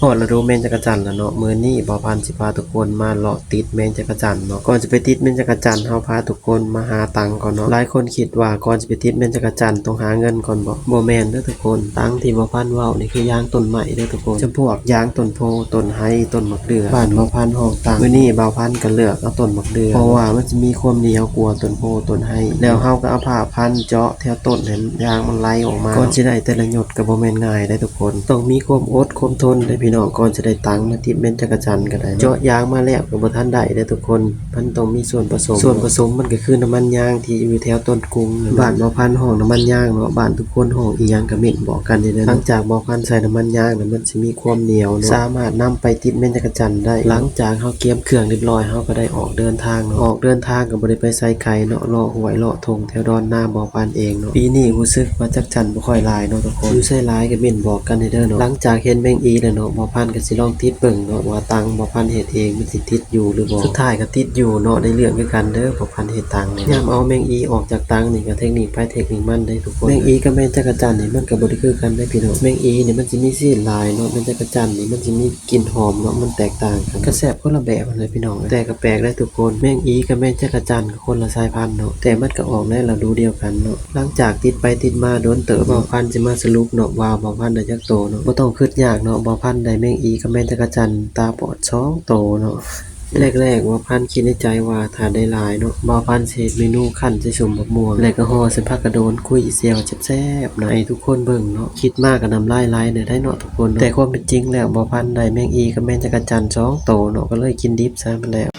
ฮอดฤดูแมงจักจั่นแล้วเนาะมื้อนี้บ่าวพันธุ์สิพาทุกคนมาเลาะติดแมงจักจั่นเนาะก่อนจะไปติดแมงจักจั่นเฮาพาทุกคนมาหาตังค์ก่อนเนาะหลายคนคิดว่าก่อนจะไปติดแมงจักจั่นต้องหาเงินก่อนบ่แม่นเด้อทุกคนตังค์ที่บ่าวพันธุ์เว้านี่คือยางต้นไม้เด้อทุกคนจำพวกยางต้นโพต้นไห้ต้นมะเดื่อบ้านบ่าวพันธุ์ห้องตังมื้อนี้บ่าวพันธุ์ก็เลือกเอาต้นมะเดื่อเพราะว่ามันจะมีความเหนียวกว่าต้นโพต้นไห้แล้วเฮาก็เอาผ้าพันเจาะแถวต้นให้ยางมันไหลออกมาก่อนสิได้แต่ละหยดก็บ่แม่นง่ายได้ทุกคนต้องมีความอดความทนได้พี่น้องก่อนจะได้ตังค์มาติดแม่นจักจั่นก็ได้เจาะยางมาแล้วก็บ่ทันได้เด้อทุกคนมันต้องมีส่วนผสมมันก็คือน้ำมันยางที่อยู่แถวต้นกรุงบ้านบ่พันห้องน้ำมันยางเนาะบ้านทุกคนห้องอีหยังก็เม้นบอกกันเด้อหลังจากบ่พันใส่น้ำมันยางน่ะมันสิมีความเหนียวเนาะสามารถนำไปติดแม่นจักจั่นได้หลังจากเฮาเตรียมเครื่องเรียบร้อยเฮาก็ได้ออกเดินทางเนาะออกเดินทางก็บ่ได้ไปไสไกลเนาะเลาะห้วยเลาะทงแถวดอนนาบ่พันเองเนาะปีนี้รู้สึกว่าจักจั่นบ่ค่อยหลายเนาะทุกคนอยู่ไสหลายก็เม้นบอกกันเด้อเนาะหลังจากเห็นแมงอีแล้วเนาะบ่พันก็สิลองติดเบิ่งเนาะว่าตังบ่พันเฮ็ดเองมันสิติดอยู่หรือบ่สุดท้ายก็ติดอยู่เนาะได้เรื่องคือกันเด้อบ่พันเฮ็ดตังยามเอาแมงอีออกจากตังนี่ก็เทคนิคไปเทคนิคมันได้ทุกคนแมงอีกับแมงจักจั่นนี่มันก็บ่ได้คือกันได้พี่น้องแมงอีนี่มันสิมีสีลายเนาะแมงจักจั่นนี่มันสิมีกลิ่นหอมเนาะมันแตกต่างกันก็แซ่บคนละแบบเลยพี่น้องแต่ก็แปลกได้ทุกคนแมงอีกับแมงจักจั่นก็คนละสายพันธุ์เนาะแต่มันก็ออกในฤดูเดียวกันเนาะหลังจากติดไปติดมาโดนเติบบ่พันสิมาสรุปเนาะว่าบ่พันได้จักโตเนาะบ่ต้องคิดยากเนาะบ่พันได้แมงอีกับแมงจักจั่นตาบอด2โตเนาะแรกๆว่าพันคิดในใจว่าถ้าได้หลายเนาะบ่พันสิเฮ็ดเมนูคั่นใส่ส้มบักม่วงแล้วก็ห่อใส่ผักกระโดนคุยเสี่ยวแซ่บๆนะให้ทุกคนเบิ่งเนาะคิดมากก็น้ำลายไหลเด้อได้เนาะทุกคนแต่ความเป็นจริงแล้วบ่พันได้แมงอีกับแมงจักจั่น2โตเนาะก็เลยกินดิบซะมันแล้ว